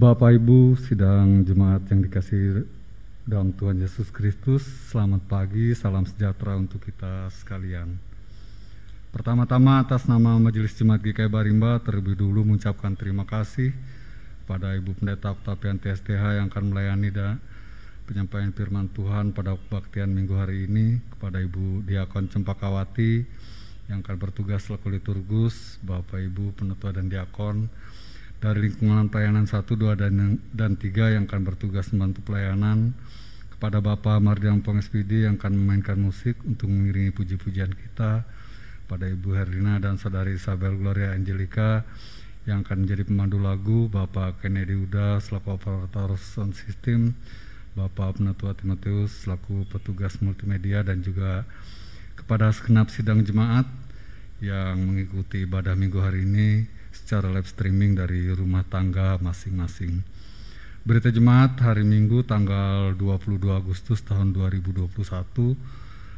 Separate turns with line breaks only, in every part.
Bapak Ibu sidang jemaat yang dikasihi dalam Tuhan Yesus Kristus, selamat pagi, salam sejahtera untuk kita sekalian. Pertama-tama atas nama Majelis Jemaat GKI Barimba terlebih dulu mengucapkan terima kasih kepada Ibu Pendeta Octavianti STH yang akan melayani penyampaian firman Tuhan pada kebaktian minggu hari ini, kepada Ibu Diakon Cempakawati yang akan bertugas selaku liturgus, Bapak Ibu Penetua dan Diakon dari lingkungan pelayanan 1, 2, dan 3 yang akan bertugas membantu pelayanan, kepada Bapak Mardian Pong SPD yang akan memainkan musik untuk mengiringi puji-pujian kita, pada Ibu Herlina dan Saudari Isabel Gloria Angelica yang akan menjadi pemandu lagu, Bapak Kennedy Uda selaku operator sound system, Bapak Penetua Timotius selaku petugas multimedia, dan juga kepada segenap sidang jemaat yang mengikuti ibadah minggu hari ini secara live streaming dari rumah tangga masing-masing. Berita jemaat hari Minggu tanggal 22 Agustus tahun 2021.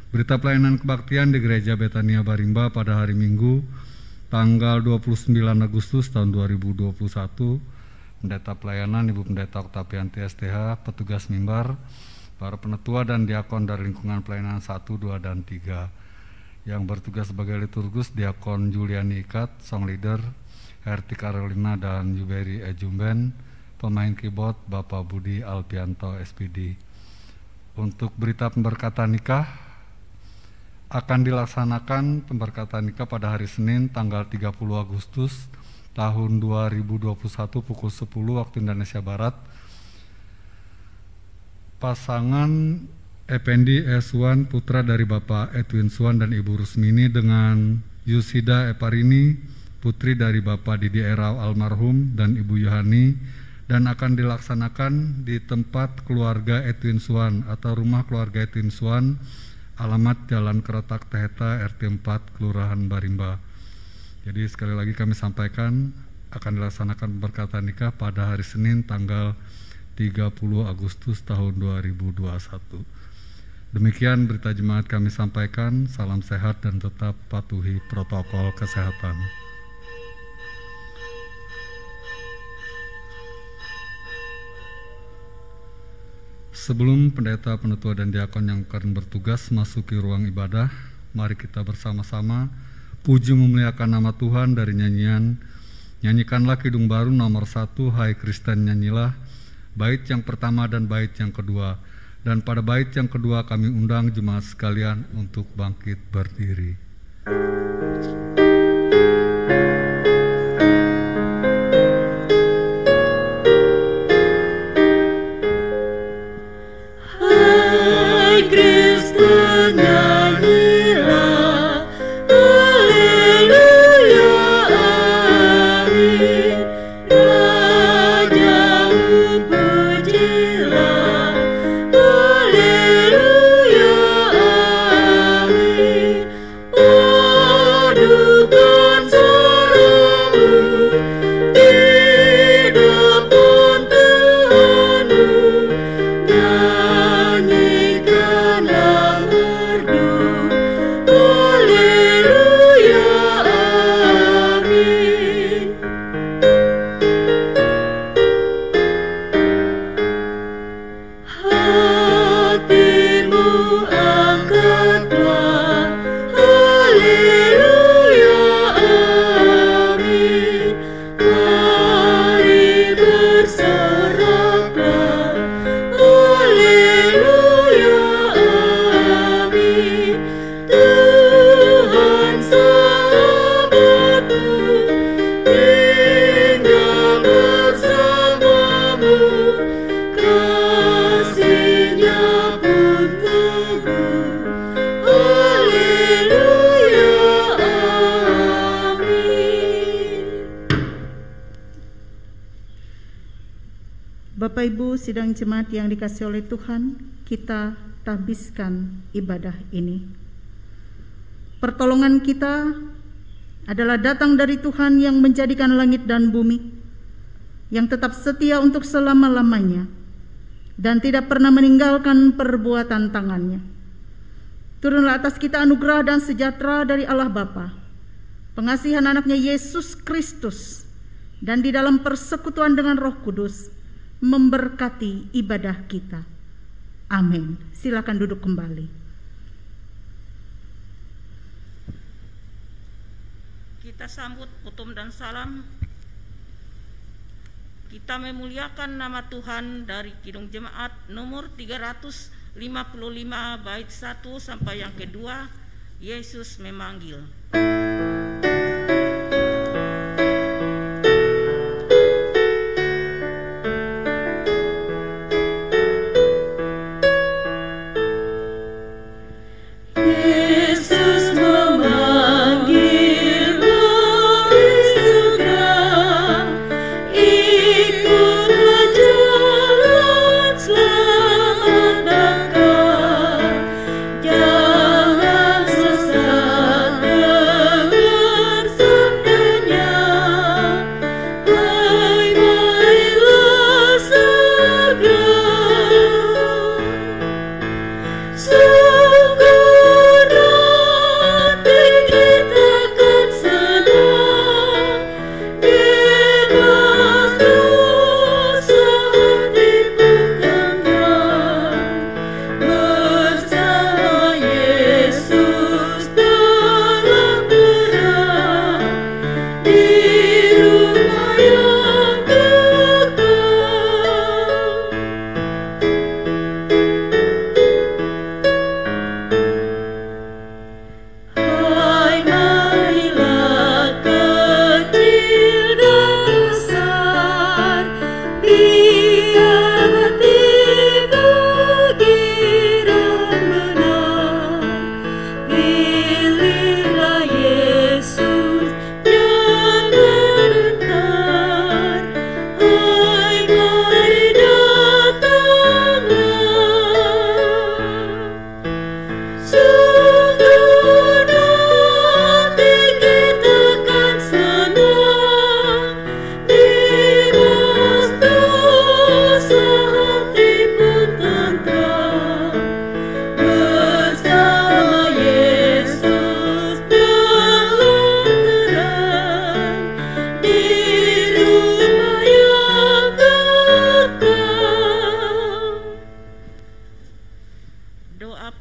Berita pelayanan kebaktian di Gereja Betania Barimba pada hari Minggu tanggal 29 Agustus tahun 2021. Pendeta pelayanan Ibu Pendeta Octavianti STH, petugas mimbar, para penetua dan diakon dari lingkungan pelayanan 1, 2, dan 3. Yang bertugas sebagai liturgus Diakon Juliani Ikat, song leader Herti Carolina dan Yuberi Ejumben, pemain keyboard Bapak Budi Alpianto SPD. Untuk berita pemberkatan nikah, akan dilaksanakan pemberkatan nikah pada hari Senin tanggal 30 Agustus tahun 2021 pukul 10 waktu Indonesia Barat. Pasangan Effendi Eswan, putra dari Bapak Edwin Swan dan Ibu Rusmini, dengan Yusida Eparini, putri dari Bapak Didi Erau almarhum dan Ibu Yohani, dan akan dilaksanakan di tempat keluarga Edwin Swan atau rumah keluarga Edwin Swan, alamat Jalan Keretak Teheta RT 4 Kelurahan Barimba. Jadi sekali lagi kami sampaikan akan dilaksanakan pemberkatan nikah pada hari Senin tanggal 30 Agustus tahun 2021. Demikian berita jemaat kami sampaikan. Salam sehat dan tetap patuhi protokol kesehatan. Sebelum pendeta, penetua, dan diakon yang akan bertugas masuki ruang ibadah, mari kita bersama-sama puji memuliakan nama Tuhan dari nyanyian Nyanyikanlah Kidung Baru nomor 1, Hai Kristen Nyanyilah, bait yang pertama dan bait yang kedua. Dan pada bait yang kedua kami undang jemaat sekalian untuk bangkit berdiri.
Haleluya, amin. Bapak Ibu sidang jemaat yang dikasihi oleh Tuhan, kita tahbiskan ibadah ini. Pertolongan kita adalah datang dari Tuhan yang menjadikan langit dan bumi, yang tetap setia untuk selama-lamanya dan tidak pernah meninggalkan perbuatan tangannya. Turunlah atas kita anugerah dan sejahtera dari Allah Bapa, pengasihan anaknya Yesus Kristus, dan di dalam persekutuan dengan Roh Kudus memberkati ibadah kita. Amin. Silakan duduk kembali.
Kita sambut putum dan salam. Kita memuliakan nama Tuhan dari Kidung Jemaat nomor 355 bait 1 sampai yang kedua, Yesus memanggil.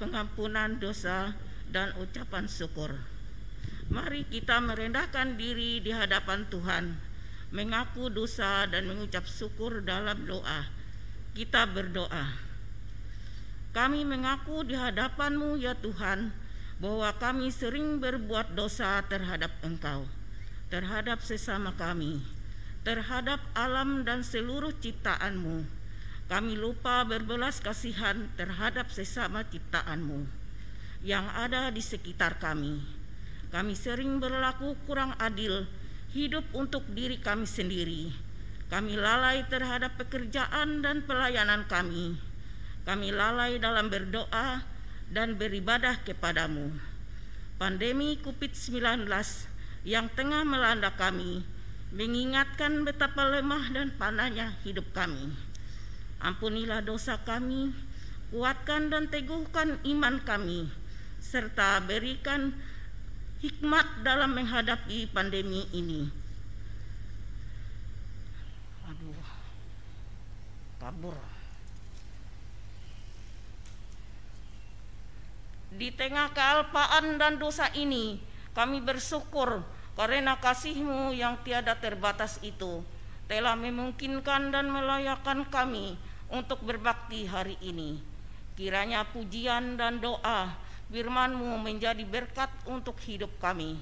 Pengampunan dosa dan ucapan syukur. Mari kita merendahkan diri di hadapan Tuhan, mengaku dosa dan mengucap syukur dalam doa. Kita berdoa. Kami mengaku di hadapan-Mu ya Tuhan, bahwa kami sering berbuat dosa terhadap Engkau, terhadap sesama kami, terhadap alam dan seluruh ciptaan-Mu. Kami lupa berbelas kasihan terhadap sesama ciptaan-Mu yang ada di sekitar kami. Kami sering berlaku kurang adil, hidup untuk diri kami sendiri. Kami lalai terhadap pekerjaan dan pelayanan kami. Kami lalai dalam berdoa dan beribadah kepadamu. Pandemi COVID-19 yang tengah melanda kami mengingatkan betapa lemah dan panahnya hidup kami. Ampunilah dosa kami, kuatkan dan teguhkan iman kami, serta berikan hikmat dalam menghadapi pandemi ini. Aduh, kabur. Di tengah kealpaan dan dosa ini, kami bersyukur karena kasih-Mu yang tiada terbatas itu telah memungkinkan dan melayakkan kami untuk berbakti hari ini. Kiranya pujian dan doa firman-Mu menjadi berkat untuk hidup kami.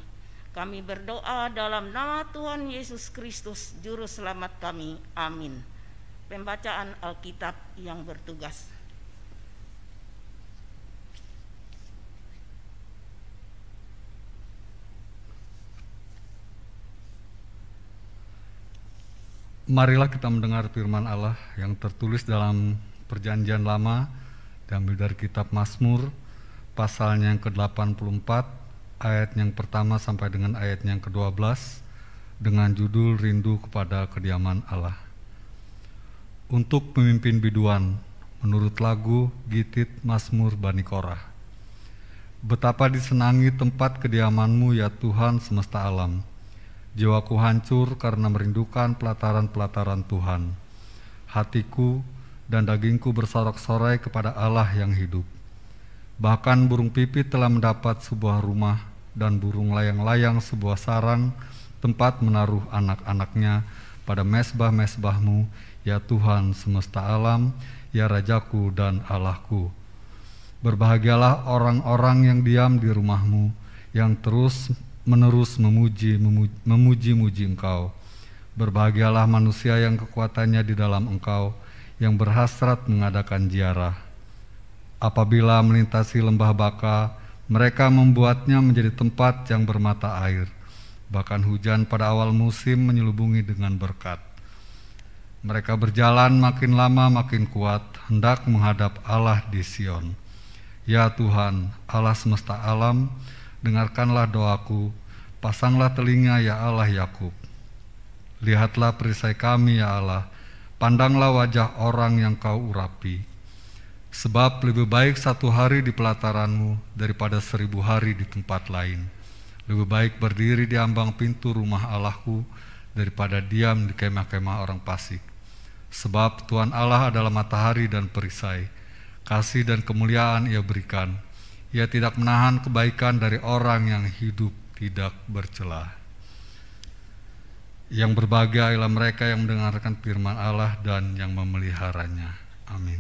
Kami berdoa dalam nama Tuhan Yesus Kristus, Juru Selamat kami. Amin. Pembacaan Alkitab yang bertugas.
Marilah kita mendengar firman Allah yang tertulis dalam Perjanjian Lama, diambil dari kitab Mazmur, pasalnya yang ke-84, ayat yang pertama sampai dengan ayat yang ke-12, dengan judul Rindu kepada Kediaman Allah. Untuk pemimpin biduan, menurut lagu Gitit Mazmur Bani Korah. Betapa disenangi tempat kediaman-Mu ya Tuhan semesta alam. Jiwaku hancur karena merindukan pelataran-pelataran Tuhan. Hatiku dan dagingku bersorak-sorai kepada Allah yang hidup. Bahkan burung pipit telah mendapat sebuah rumah dan burung layang-layang sebuah sarang tempat menaruh anak-anaknya pada mesbah-mesbah-Mu ya Tuhan semesta alam, ya Rajaku dan Allahku. Berbahagialah orang-orang yang diam di rumah-Mu, yang terus-menerus memuji-muji Engkau. Berbahagialah manusia yang kekuatannya di dalam Engkau, yang berhasrat mengadakan ziarah. Apabila melintasi lembah Baka, mereka membuatnya menjadi tempat yang bermata air. Bahkan hujan pada awal musim menyelubungi dengan berkat. Mereka berjalan makin lama makin kuat, hendak menghadap Allah di Sion. Ya Tuhan, Allah semesta alam, dengarkanlah doaku, pasanglah telinga ya Allah Yakub. Lihatlah perisai kami ya Allah, pandanglah wajah orang yang Kau urapi. Sebab lebih baik 1 hari di pelataran-Mu daripada 1000 hari di tempat lain. Lebih baik berdiri di ambang pintu rumah Allahku daripada diam di kemah-kemah orang fasik. Sebab Tuhan Allah adalah matahari dan perisai. Kasih dan kemuliaan Ia berikan. Ia tidak menahan kebaikan dari orang yang hidup tidak bercela. Yang berbahagia ialah mereka yang mendengarkan firman Allah dan yang memeliharanya. Amin.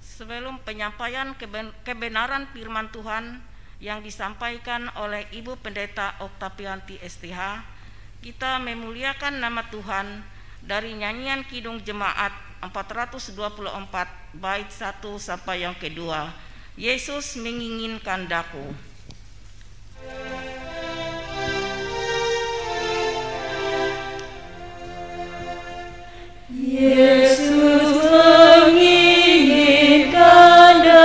Sebelum penyampaian kebenaran firman Tuhan yang disampaikan oleh Ibu Pendeta Oktavianti STH, kita memuliakan nama Tuhan dari nyanyian Kidung Jemaat 424 bait 1 sampai yang kedua. Yesus menginginkan daku.
Yesus menginginkan daku.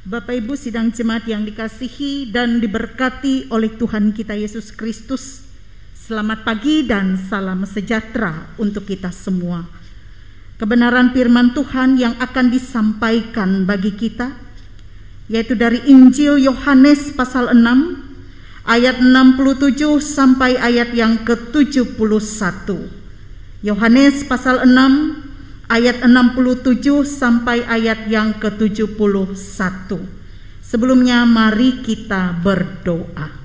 Bapak Ibu sidang jemaat yang dikasihi dan diberkati oleh Tuhan kita Yesus Kristus, selamat pagi dan salam sejahtera untuk kita semua. Kebenaran firman Tuhan yang akan disampaikan bagi kita yaitu dari Injil Yohanes pasal 6 ayat 67 sampai ayat yang ke-71. Yohanes pasal 6 ayat 67 sampai ayat yang ke-71. Sebelumnya mari kita berdoa.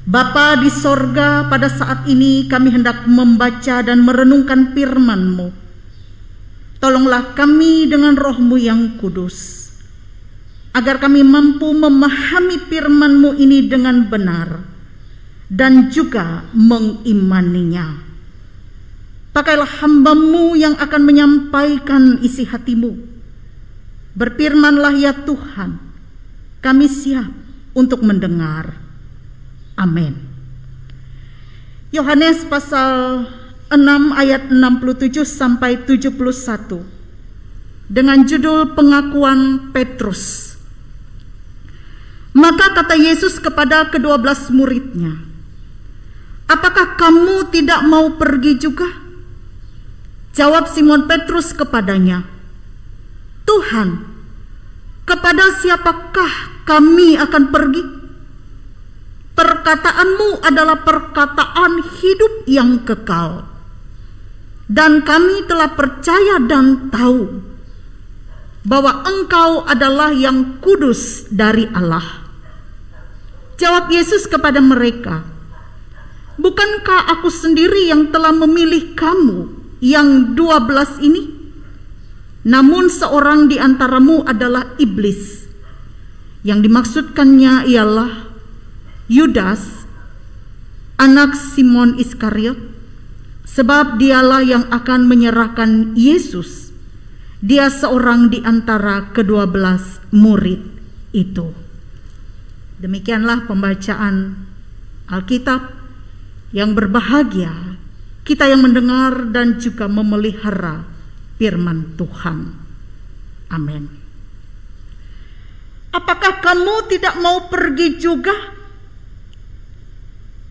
Bapa di sorga, pada saat ini kami hendak membaca dan merenungkan firman-Mu. Tolonglah kami dengan Roh-Mu yang kudus, agar kami mampu memahami firman-Mu ini dengan benar dan juga mengimaninya. Pakailah hamba-Mu yang akan menyampaikan isi hati-Mu. Berfirmanlah ya Tuhan, kami siap untuk mendengar. Amin. Yohanes pasal 6 ayat 67 sampai 71 dengan judul pengakuan Petrus. Maka kata Yesus kepada ke-12 muridnya, "Apakah kamu tidak mau pergi juga?" Jawab Simon Petrus kepadanya, "Tuhan, kepada siapakah kami akan pergi? Perkataanmu adalah perkataan hidup yang kekal, dan kami telah percaya dan tahu bahwa Engkau adalah yang kudus dari Allah." Jawab Yesus kepada mereka, "Bukankah aku sendiri yang telah memilih kamu yang 12 ini? Namun seorang di antaramu adalah iblis." Yang dimaksudkannya ialah Yudas, anak Simon Iskariot, sebab dialah yang akan menyerahkan Yesus. Dia seorang di antara ke-12 murid itu. Demikianlah pembacaan Alkitab. Yang berbahagia kita yang mendengar dan juga memelihara firman Tuhan. Amin. Apakah kamu tidak mau pergi juga?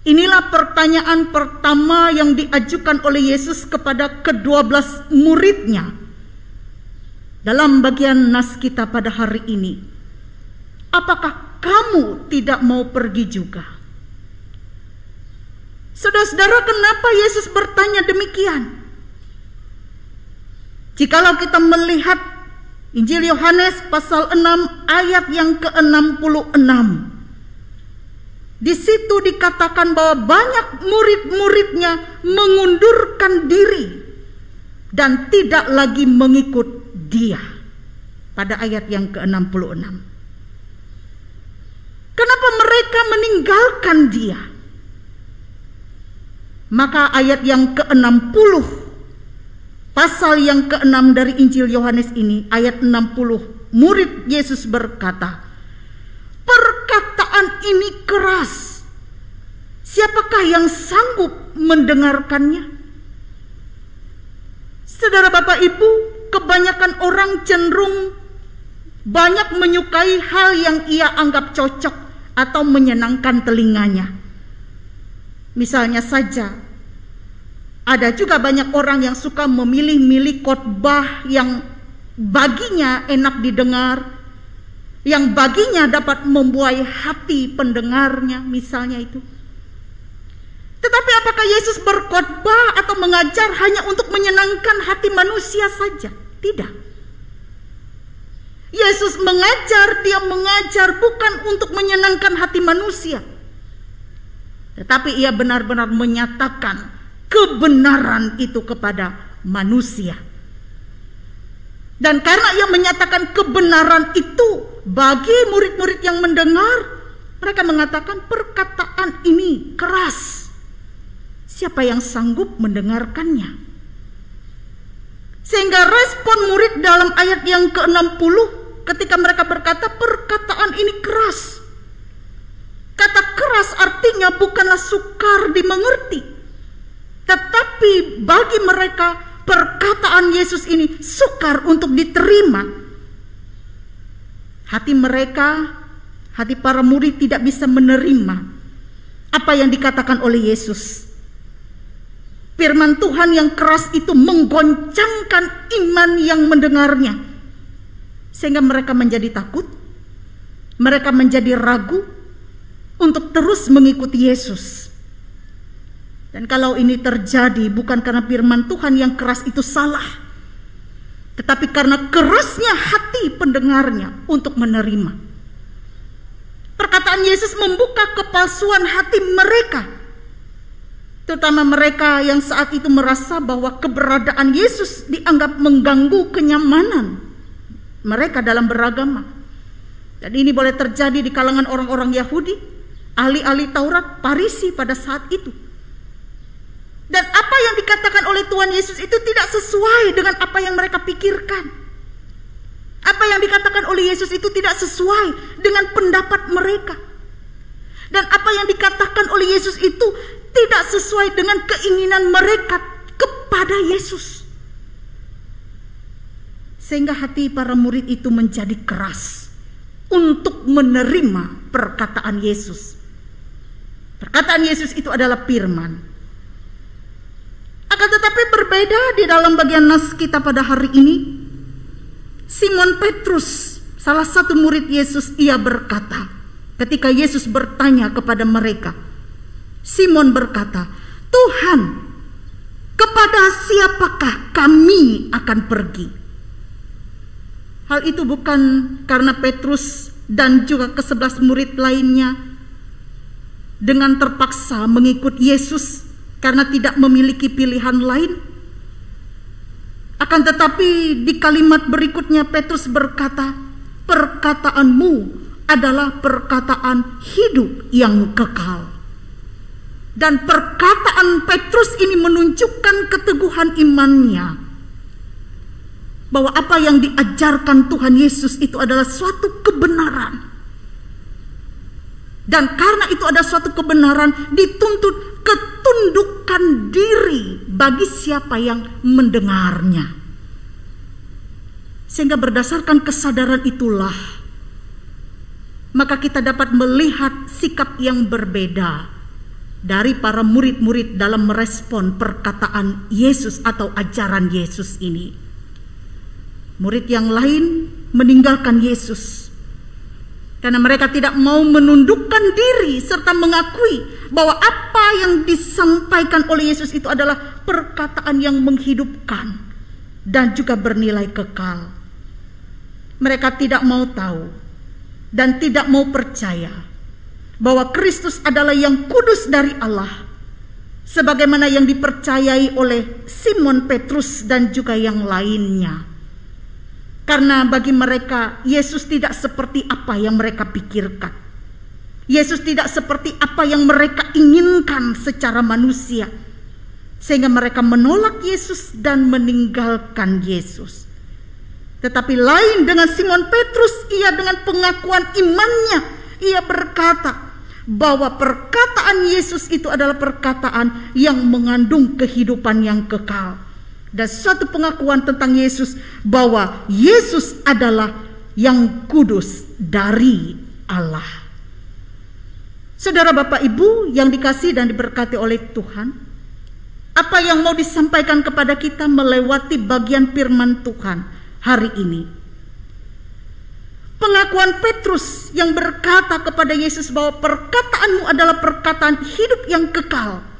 Inilah pertanyaan pertama yang diajukan oleh Yesus kepada ke-12 muridnya dalam bagian nas kita pada hari ini. Apakah kamu tidak mau pergi juga? Saudara-saudara, kenapa Yesus bertanya demikian? Jikalau kita melihat Injil Yohanes pasal 6 ayat yang ke-66, di situ dikatakan bahwa banyak murid-muridnya mengundurkan diri dan tidak lagi mengikut Dia. Pada ayat yang ke-66. Kenapa mereka meninggalkan Dia? Maka ayat yang ke-60, pasal yang ke-6 dari Injil Yohanes ini, ayat 60, murid Yesus berkata, "Perkataan ini keras. Siapakah yang sanggup mendengarkannya?" Saudara Bapak Ibu, kebanyakan orang cenderung banyak menyukai hal yang ia anggap cocok atau menyenangkan telinganya. Misalnya saja, ada juga banyak orang yang suka memilih-milih khotbah yang baginya enak didengar, yang baginya dapat membuai hati pendengarnya, misalnya itu. Tetapi apakah Yesus berkhotbah atau mengajar hanya untuk menyenangkan hati manusia saja? Tidak. Yesus mengajar, Dia mengajar bukan untuk menyenangkan hati manusia, tetapi Ia benar-benar menyatakan kebenaran itu kepada manusia. Dan karena Ia menyatakan kebenaran itu bagi murid-murid yang mendengar, mereka mengatakan perkataan ini keras. Siapa yang sanggup mendengarkannya? Sehingga respon murid dalam ayat yang ke-60 ketika mereka berkata perkataan ini keras. Kata keras artinya bukanlah sukar dimengerti, tetapi bagi mereka perkataan Yesus ini sukar untuk diterima. Hati mereka, hati para murid tidak bisa menerima apa yang dikatakan oleh Yesus. Firman Tuhan yang keras itu menggoncangkan iman yang mendengarnya. sehingga mereka menjadi takut, mereka menjadi ragu untuk terus mengikuti Yesus. Dan kalau ini terjadi bukan karena firman Tuhan yang keras itu salah, tetapi karena kerasnya hati pendengarnya untuk menerima. Perkataan Yesus membuka kepalsuan hati mereka, terutama mereka yang saat itu merasa bahwa keberadaan Yesus dianggap mengganggu kenyamanan mereka dalam beragama. Dan ini boleh terjadi di kalangan orang-orang Yahudi, ahli-ahli Taurat, Farisi pada saat itu. Dan apa yang dikatakan oleh Tuhan Yesus itu tidak sesuai dengan apa yang mereka pikirkan. Apa yang dikatakan oleh Yesus itu tidak sesuai dengan pendapat mereka. Dan apa yang dikatakan oleh Yesus itu tidak sesuai dengan keinginan mereka kepada Yesus. Sehingga hati para murid itu menjadi keras untuk menerima perkataan Yesus. Perkataan Yesus itu adalah firman. Akan tetapi berbeda di dalam bagian nas kita pada hari ini. Simon Petrus, salah satu murid Yesus, ia berkata, ketika Yesus bertanya kepada mereka, Simon berkata, Tuhan, kepada siapakah kami akan pergi? Hal itu bukan karena Petrus dan juga ke-11 murid lainnya dengan terpaksa mengikut Yesus karena tidak memiliki pilihan lain. Akan tetapi di kalimat berikutnya Petrus berkata, perkataanmu adalah perkataan hidup yang kekal. Dan perkataan Petrus ini menunjukkan keteguhan imannya, bahwa apa yang diajarkan Tuhan Yesus itu adalah suatu kebenaran. Dan karena itu ada suatu kebenaran, dituntut ketundukan diri bagi siapa yang mendengarnya. Sehingga berdasarkan kesadaran itulah, maka kita dapat melihat sikap yang berbeda dari para murid-murid dalam merespon perkataan Yesus atau ajaran Yesus ini. Murid yang lain meninggalkan Yesus karena mereka tidak mau menundukkan diri serta mengakui bahwa apa yang disampaikan oleh Yesus itu adalah perkataan yang menghidupkan dan juga bernilai kekal. Mereka tidak mau tahu dan tidak mau percaya bahwa Kristus adalah yang kudus dari Allah, sebagaimana yang dipercayai oleh Simon Petrus dan juga yang lainnya. Karena bagi mereka Yesus tidak seperti apa yang mereka pikirkan. Yesus tidak seperti apa yang mereka inginkan secara manusia, sehingga mereka menolak Yesus dan meninggalkan Yesus. Tetapi lain dengan Simon Petrus, ia dengan pengakuan imannya, ia berkata bahwa perkataan Yesus itu adalah perkataan yang mengandung kehidupan yang kekal. Dan suatu pengakuan tentang Yesus bahwa Yesus adalah yang kudus dari Allah. Saudara Bapak Ibu yang dikasihi dan diberkati oleh Tuhan, apa yang mau disampaikan kepada kita melewati bagian firman Tuhan hari ini? Pengakuan Petrus yang berkata kepada Yesus bahwa perkataanmu adalah perkataan hidup yang kekal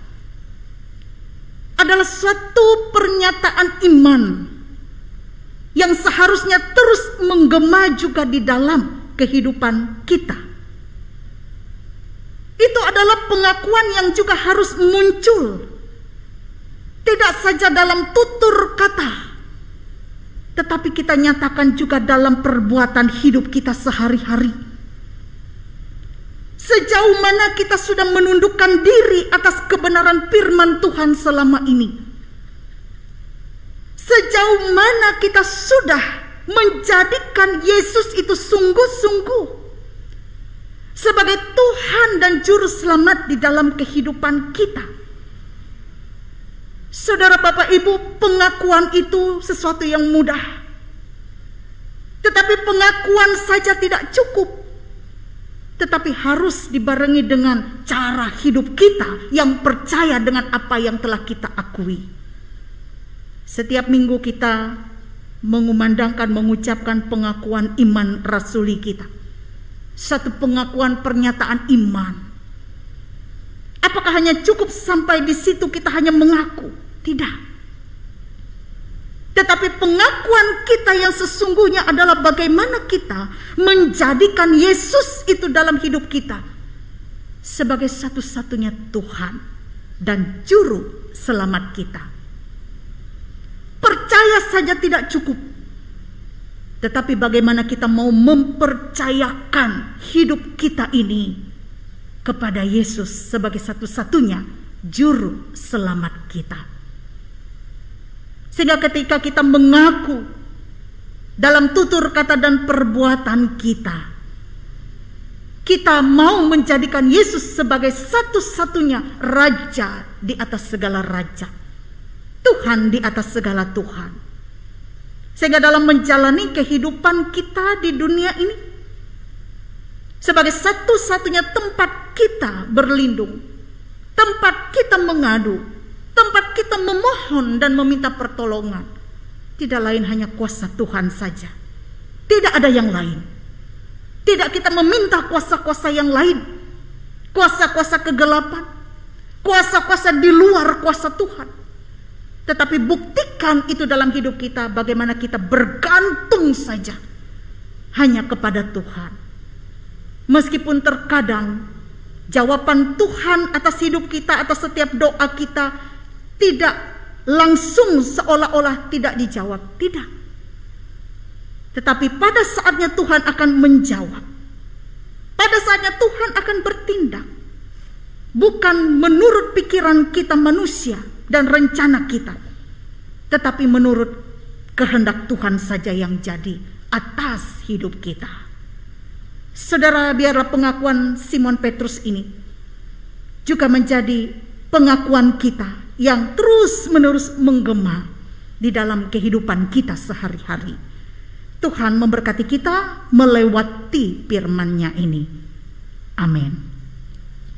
adalah suatu pernyataan iman yang seharusnya terus menggema juga di dalam kehidupan kita. Itu adalah pengakuan yang juga harus muncul, tidak saja dalam tutur kata, tetapi kita nyatakan juga dalam perbuatan hidup kita sehari-hari. Sejauh mana kita sudah menundukkan diri atas kebenaran firman Tuhan selama ini? Sejauh mana kita sudah menjadikan Yesus itu sungguh-sungguh sebagai Tuhan dan Juru Selamat di dalam kehidupan kita? Saudara Bapak Ibu, pengakuan itu sesuatu yang mudah. Tetapi pengakuan saja tidak cukup, tetapi harus dibarengi dengan cara hidup kita yang percaya dengan apa yang telah kita akui. Setiap minggu kita mengumandangkan, mengucapkan pengakuan iman rasuli kita. Satu pengakuan pernyataan iman. Apakah hanya cukup sampai di situ kita hanya mengaku? Tidak. Tetapi pengakuan kita yang sesungguhnya adalah bagaimana kita menjadikan Yesus itu dalam hidup kita sebagai satu-satunya Tuhan dan juru selamat kita. Percaya saja tidak cukup, tetapi bagaimana kita mau mempercayakan hidup kita ini kepada Yesus sebagai satu-satunya juru selamat kita. Sehingga ketika kita mengaku dalam tutur kata dan perbuatan kita, kita mau menjadikan Yesus sebagai satu-satunya Raja di atas segala Raja, Tuhan di atas segala Tuhan. Sehingga dalam menjalani kehidupan kita di dunia ini, sebagai satu-satunya tempat kita berlindung, tempat kita mengadu, tempat kita memohon dan meminta pertolongan, tidak lain hanya kuasa Tuhan saja. Tidak ada yang lain. Tidak kita meminta kuasa-kuasa yang lain, kuasa-kuasa kegelapan, kuasa-kuasa di luar kuasa Tuhan. Tetapi buktikan itu dalam hidup kita, bagaimana kita bergantung saja hanya kepada Tuhan. Meskipun terkadang jawaban Tuhan atas hidup kita, atas setiap doa kita tidak langsung seolah-olah tidak dijawab, tidak. Tetapi pada saatnya Tuhan akan menjawab. Pada saatnya Tuhan akan bertindak. Bukan menurut pikiran kita manusia dan rencana kita, tetapi menurut kehendak Tuhan saja yang jadi atas hidup kita. Saudara, biarlah pengakuan Simon Petrus ini juga menjadi pengakuan kita yang terus-menerus menggema di dalam kehidupan kita sehari-hari. Tuhan memberkati kita melewati firman-Nya ini. Amin.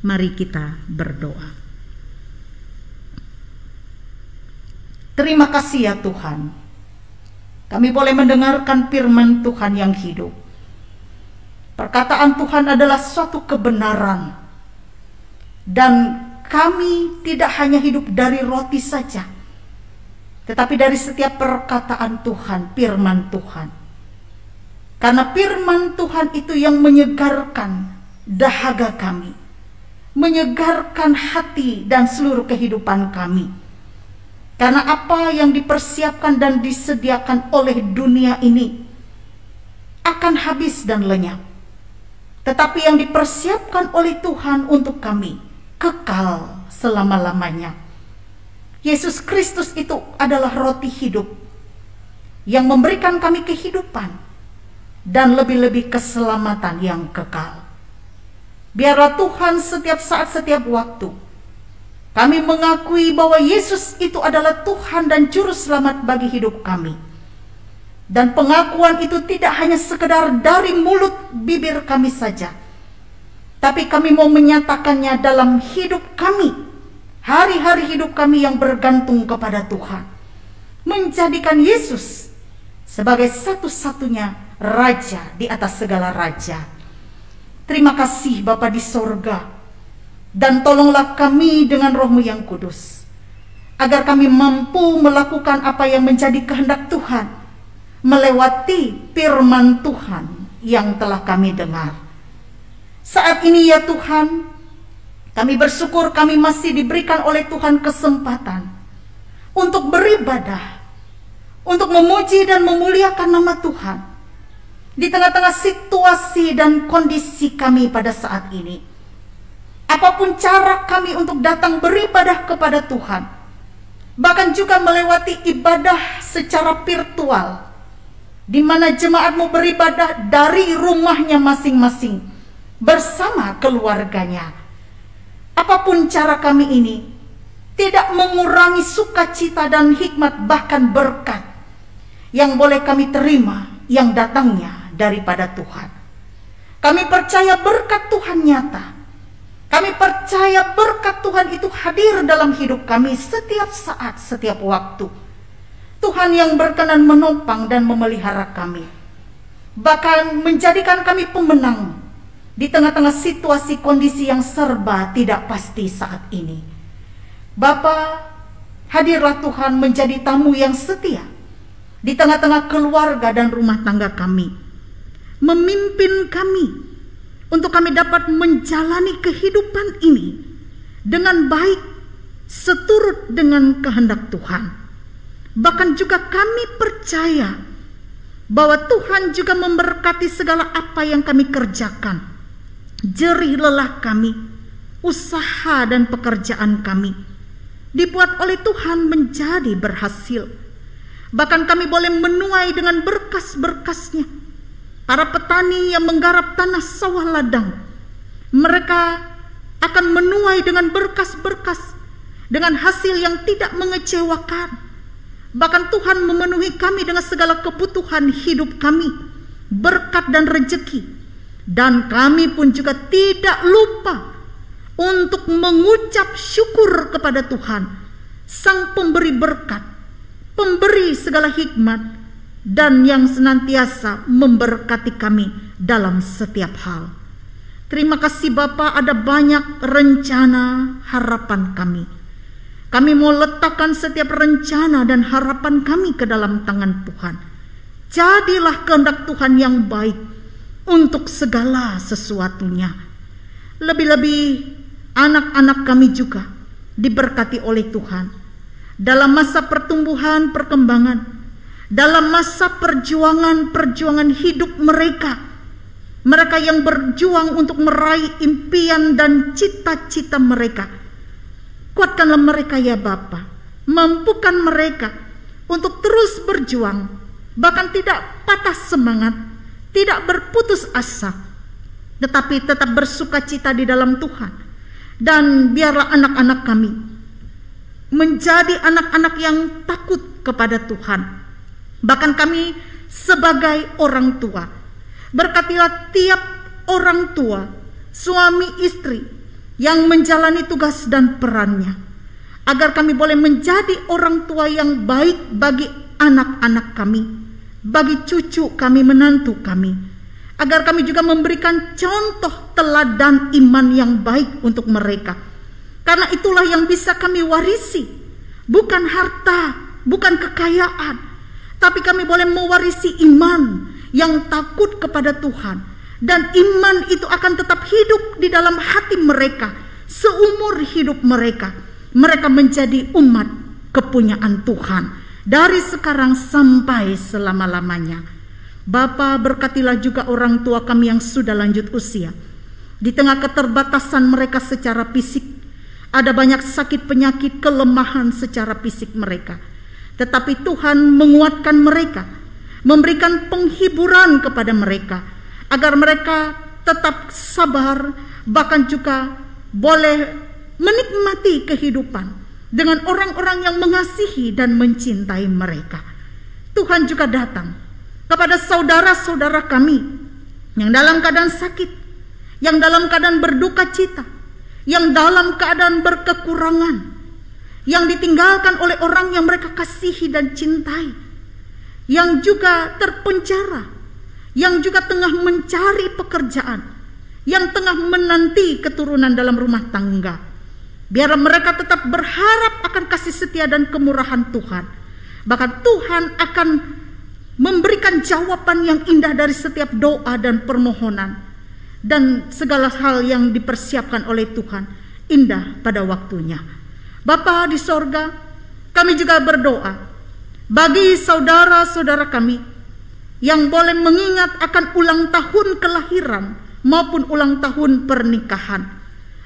Mari kita berdoa. Terima kasih ya Tuhan. Kami boleh mendengarkan firman Tuhan yang hidup. Perkataan Tuhan adalah suatu kebenaran. Dan kami tidak hanya hidup dari roti saja, tetapi dari setiap perkataan Tuhan, firman Tuhan. Karena firman Tuhan itu yang menyegarkan dahaga kami, menyegarkan hati dan seluruh kehidupan kami. Karena apa yang dipersiapkan dan disediakan oleh dunia ini akan habis dan lenyap. Tetapi yang dipersiapkan oleh Tuhan untuk kami kekal selama-lamanya. Yesus Kristus itu adalah roti hidup yang memberikan kami kehidupan dan lebih-lebih keselamatan yang kekal. Biarlah Tuhan setiap saat, setiap waktu kami mengakui bahwa Yesus itu adalah Tuhan dan Juru Selamat bagi hidup kami. Dan pengakuan itu tidak hanya sekedar dari mulut bibir kami saja, tapi kami mau menyatakannya dalam hidup kami, hari-hari hidup kami yang bergantung kepada Tuhan. Menjadikan Yesus sebagai satu-satunya Raja di atas segala Raja. Terima kasih Bapa di sorga. Dan tolonglah kami dengan Roh-Mu yang kudus, agar kami mampu melakukan apa yang menjadi kehendak Tuhan, melewati firman Tuhan yang telah kami dengar. Saat ini ya Tuhan, kami bersyukur kami masih diberikan oleh Tuhan kesempatan untuk beribadah, untuk memuji dan memuliakan nama Tuhan di tengah-tengah situasi dan kondisi kami pada saat ini. Apapun cara kami untuk datang beribadah kepada Tuhan, bahkan juga melewati ibadah secara virtual, di mana jemaat-Mu beribadah dari rumahnya masing-masing bersama keluarganya. Apapun cara kami ini tidak mengurangi sukacita dan hikmat, bahkan berkat yang boleh kami terima yang datangnya daripada Tuhan. Kami percaya berkat Tuhan nyata. Kami percaya berkat Tuhan itu hadir dalam hidup kami setiap saat, setiap waktu. Tuhan yang berkenan menopang dan memelihara kami, bahkan menjadikan kami pemenang di tengah-tengah situasi kondisi yang serba tidak pasti saat ini. Bapa, hadirlah Tuhan menjadi tamu yang setia di tengah-tengah keluarga dan rumah tangga kami, memimpin kami untuk kami dapat menjalani kehidupan ini dengan baik seturut dengan kehendak Tuhan. Bahkan juga kami percaya bahwa Tuhan juga memberkati segala apa yang kami kerjakan, jerih lelah kami, usaha dan pekerjaan kami dibuat oleh Tuhan menjadi berhasil. Bahkan kami boleh menuai dengan berkas-berkasnya. Para petani yang menggarap tanah sawah ladang, mereka akan menuai dengan berkas-berkas, dengan hasil yang tidak mengecewakan. Bahkan Tuhan memenuhi kami dengan segala kebutuhan hidup kami, berkat dan rezeki. Dan kami pun juga tidak lupa untuk mengucap syukur kepada Tuhan, Sang Pemberi berkat, pemberi segala hikmat, dan yang senantiasa memberkati kami dalam setiap hal. Terima kasih Bapa, ada banyak rencana harapan kami. Kami mau letakkan setiap rencana dan harapan kami ke dalam tangan Tuhan. Jadilah kehendak Tuhan yang baik untuk segala sesuatunya. Lebih-lebih anak-anak kami juga diberkati oleh Tuhan dalam masa pertumbuhan perkembangan, dalam masa perjuangan hidup mereka. Mereka yang berjuang untuk meraih impian dan cita-cita mereka. Kuatkanlah mereka ya Bapa, mampukan mereka untuk terus berjuang, bahkan tidak patah semangat, tidak berputus asa, tetapi tetap bersukacita di dalam Tuhan. Dan biarlah anak-anak kami menjadi anak-anak yang takut kepada Tuhan. Bahkan kami sebagai orang tua, berkatilah tiap orang tua, suami istri yang menjalani tugas dan perannya, agar kami boleh menjadi orang tua yang baik bagi anak-anak kami, bagi cucu kami, menantu kami, agar kami juga memberikan contoh teladan iman yang baik untuk mereka. Karena itulah yang bisa kami warisi, bukan harta, bukan kekayaan, tapi kami boleh mewarisi iman yang takut kepada Tuhan. Dan iman itu akan tetap hidup di dalam hati mereka seumur hidup mereka. Mereka menjadi umat kepunyaan Tuhan dari sekarang sampai selama-lamanya. Bapa, berkatilah juga orang tua kami yang sudah lanjut usia. Di tengah keterbatasan mereka secara fisik, ada banyak sakit penyakit, kelemahan secara fisik mereka. Tetapi Tuhan menguatkan mereka, memberikan penghiburan kepada mereka, agar mereka tetap sabar, bahkan juga boleh menikmati kehidupan dengan orang-orang yang mengasihi dan mencintai mereka. Tuhan juga datang kepada saudara-saudara kami yang dalam keadaan sakit, yang dalam keadaan berduka cita, yang dalam keadaan berkekurangan, yang ditinggalkan oleh orang yang mereka kasihi dan cintai, yang juga terpenjara, yang juga tengah mencari pekerjaan, yang tengah menanti keturunan dalam rumah tangga. Biar mereka tetap berharap akan kasih setia dan kemurahan Tuhan. Bahkan Tuhan akan memberikan jawaban yang indah dari setiap doa dan permohonan. Dan segala hal yang dipersiapkan oleh Tuhan indah pada waktunya. Bapa di sorga, kami juga berdoa bagi saudara-saudara kami yang boleh mengingat akan ulang tahun kelahiran maupun ulang tahun pernikahan.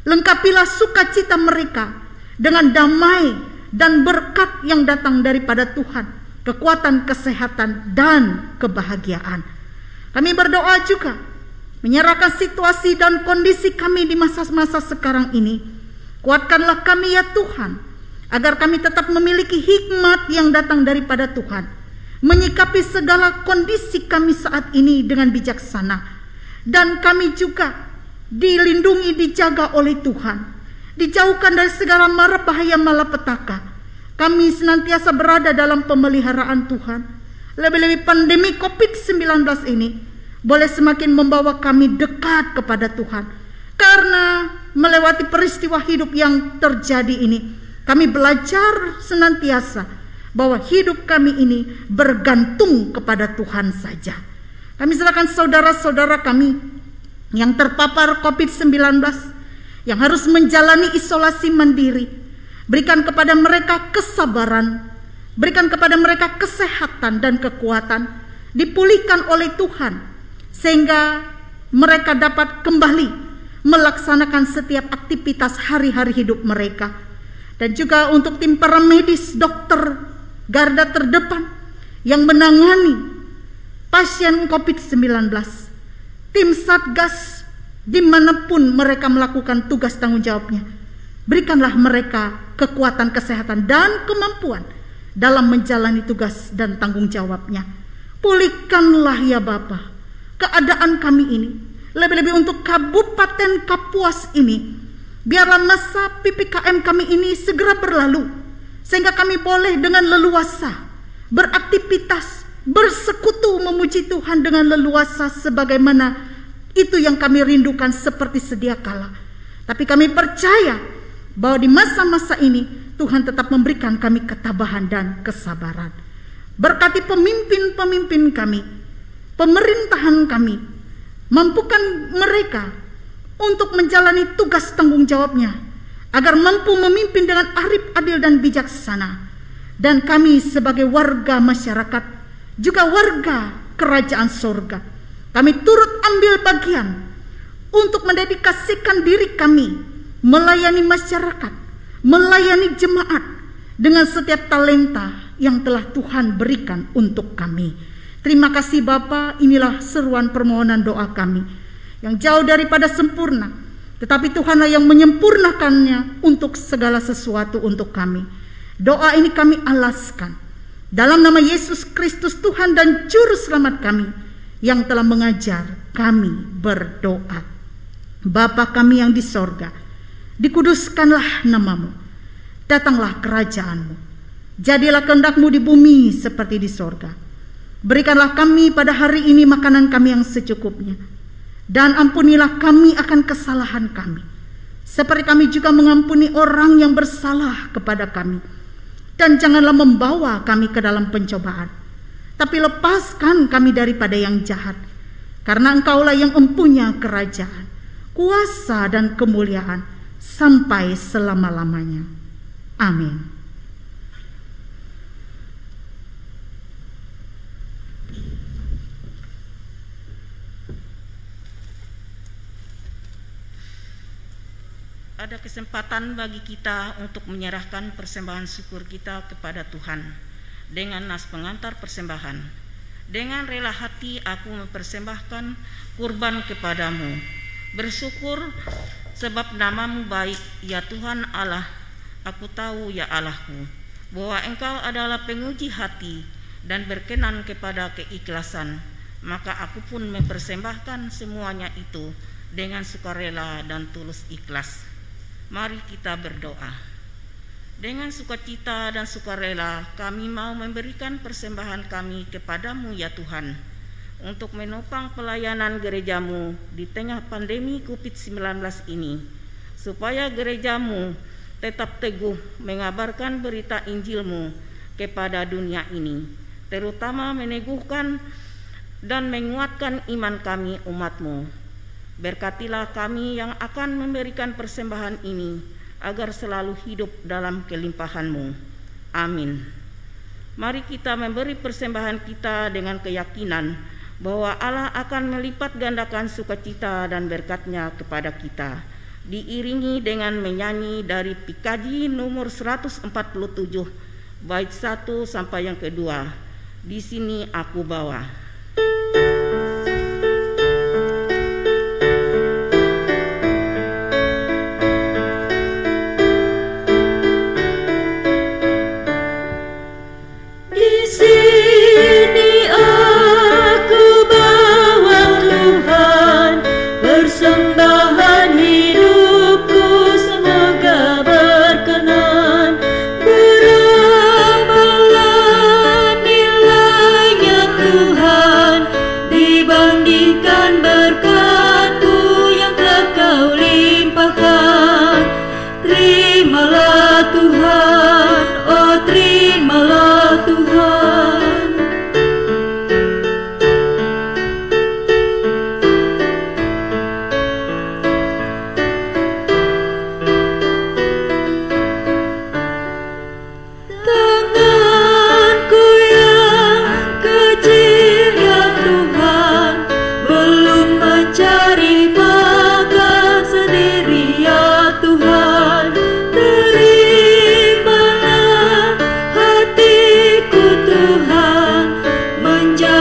Lengkapilah sukacita mereka dengan damai dan berkat yang datang daripada Tuhan, kekuatan, kesehatan, dan kebahagiaan. Kami berdoa juga menyerahkan situasi dan kondisi kami di masa-masa sekarang ini. Kuatkanlah kami ya Tuhan, agar kami tetap memiliki hikmat yang datang daripada Tuhan, menyikapi segala kondisi kami saat ini dengan bijaksana. Dan kami juga dilindungi, dijaga oleh Tuhan, dijauhkan dari segala mara bahaya malapetaka. kami senantiasa berada dalam pemeliharaan Tuhan. Lebih-lebih pandemi COVID-19 ini boleh semakin membawa kami dekat kepada Tuhan. Karena melewati peristiwa hidup yang terjadi ini, kami belajar senantiasa bahwa hidup kami ini bergantung kepada Tuhan saja. Kami serahkan saudara-saudara kami yang terpapar COVID-19, yang harus menjalani isolasi mandiri. Berikan kepada mereka kesabaran, berikan kepada mereka kesehatan dan kekuatan, dipulihkan oleh Tuhan, sehingga mereka dapat kembali melaksanakan setiap aktivitas hari-hari hidup mereka. Dan juga untuk tim para medis, dokter, garda terdepan yang menangani pasien COVID-19, tim Satgas dimanapun mereka melakukan tugas tanggung jawabnya, berikanlah mereka kekuatan kesehatan dan kemampuan dalam menjalani tugas dan tanggung jawabnya. Pulihkanlah ya Bapa keadaan kami ini, lebih-lebih untuk Kabupaten Kapuas ini. Biarlah masa PPKM kami ini segera berlalu, sehingga kami boleh dengan leluasa beraktivitas, bersekutu memuji Tuhan dengan leluasa sebagaimana itu yang kami rindukan seperti sedia kala. Tapi kami percaya bahwa di masa-masa ini Tuhan tetap memberikan kami ketabahan dan kesabaran. Berkati pemimpin-pemimpin kami, pemerintahan kami, mampukan mereka untuk menjalani tugas tanggung jawabnya, agar mampu memimpin dengan arif, adil, dan bijaksana. Dan kami sebagai warga masyarakat, juga warga kerajaan sorga, kami turut ambil bagian untuk mendedikasikan diri kami melayani masyarakat, melayani jemaat dengan setiap talenta yang telah Tuhan berikan untuk kami. Terima kasih Bapa, inilah seruan permohonan doa kami yang jauh daripada sempurna, tetapi Tuhanlah yang menyempurnakannya untuk segala sesuatu untuk kami. Doa ini kami alaskan dalam nama Yesus Kristus Tuhan dan Juru Selamat kami yang telah mengajar kami berdoa. Bapa kami yang di sorga, dikuduskanlah namamu, datanglah kerajaanmu, jadilah kehendak-Mu di bumi seperti di sorga. Berikanlah kami pada hari ini makanan kami yang secukupnya, dan ampunilah kami akan kesalahan kami, seperti kami juga mengampuni orang yang bersalah kepada kami. Dan janganlah membawa kami ke dalam pencobaan, tapi lepaskan kami daripada yang jahat. Karena Engkaulah yang empunya kerajaan, kuasa dan kemuliaan sampai selama-lamanya. Amin.
Ada kesempatan bagi kita untuk menyerahkan persembahan syukur kita kepada Tuhan dengan nas pengantar persembahan. Dengan rela hati aku mempersembahkan kurban kepadamu, bersyukur sebab namamu baik, ya Tuhan Allah. Aku tahu ya Allahku, bahwa Engkau adalah penguji hati dan berkenan kepada keikhlasan. Maka aku pun mempersembahkan semuanya itu dengan sukarela dan tulus ikhlas. Mari kita berdoa. Dengan sukacita dan sukarela kami mau memberikan persembahan kami kepadamu ya Tuhan, untuk menopang pelayanan gerejamu di tengah pandemi COVID-19 ini, supaya gerejamu tetap teguh mengabarkan berita Injilmu kepada dunia ini, terutama meneguhkan dan menguatkan iman kami umatmu. Berkatilah kami yang akan memberikan persembahan ini, agar selalu hidup dalam kelimpahan-Mu. Amin. Mari kita memberi persembahan kita dengan keyakinan bahwa Allah akan melipat gandakan sukacita dan berkat-Nya kepada kita. Diiringi dengan menyanyi dari Pikaji nomor 147, bait 1 sampai yang kedua. Di sini aku bawa.
Hidupku semoga berkenan,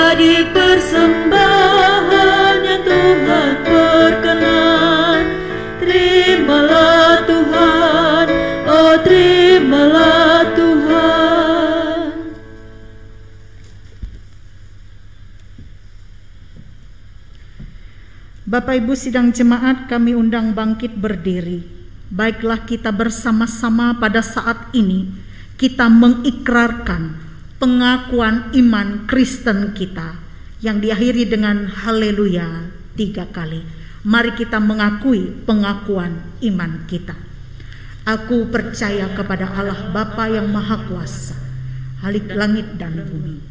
menjadi persembahan yang Tuhan berkenan. Terimalah Tuhan, oh terimalah Tuhan.
Bapak Ibu sidang jemaat, kami undang bangkit berdiri. Baiklah kita bersama-sama pada saat ini kita mengikrarkan pengakuan iman Kristen kita yang diakhiri dengan haleluya 3 kali. Mari kita mengakui pengakuan iman kita. Aku percaya kepada Allah Bapa yang Maha Kuasa, Khalik langit dan bumi,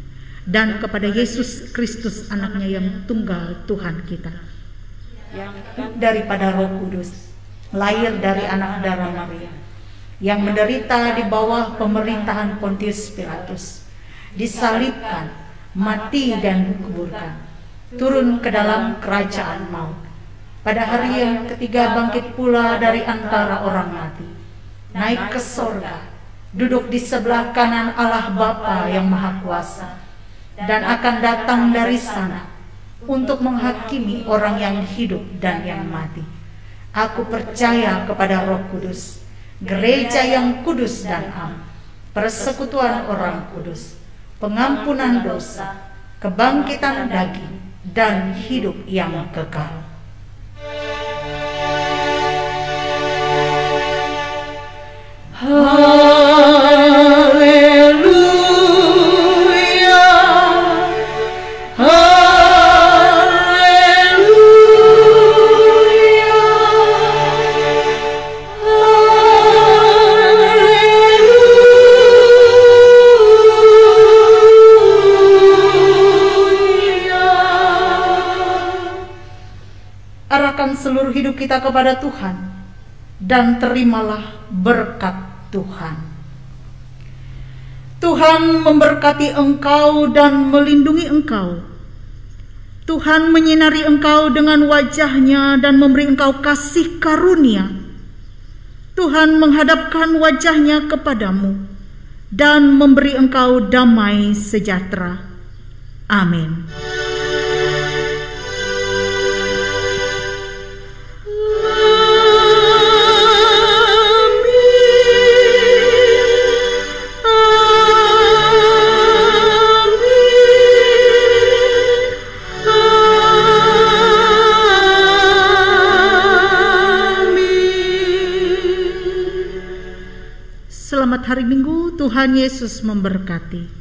dan kepada Yesus Kristus anaknya yang tunggal Tuhan kita, yang daripada Roh Kudus, lahir dari anak darah Maria, yang menderita di bawah pemerintahan Pontius Pilatus, disalibkan, mati dan dikuburkan, turun ke dalam kerajaan maut. Pada hari yang ketiga bangkit pula dari antara orang mati, naik ke sorga, duduk di sebelah kanan Allah Bapa yang Maha Kuasa, dan akan datang dari sana untuk menghakimi orang yang hidup dan yang mati. Aku percaya kepada Roh Kudus, gereja yang kudus dan am, persekutuan orang kudus, pengampunan dosa, kebangkitan daging, dan hidup yang kekal.
Haleluya, haleluya, haleluya.
Arahkan seluruh hidup kita kepada Tuhan dan terimalah berkat Tuhan. Tuhan memberkati engkau dan melindungi engkau. Tuhan menyinari engkau dengan wajah-Nya dan memberi engkau kasih karunia. Tuhan menghadapkan wajah-Nya kepadamu dan memberi engkau damai sejahtera. Amin. Selamat hari Minggu, Tuhan Yesus memberkati.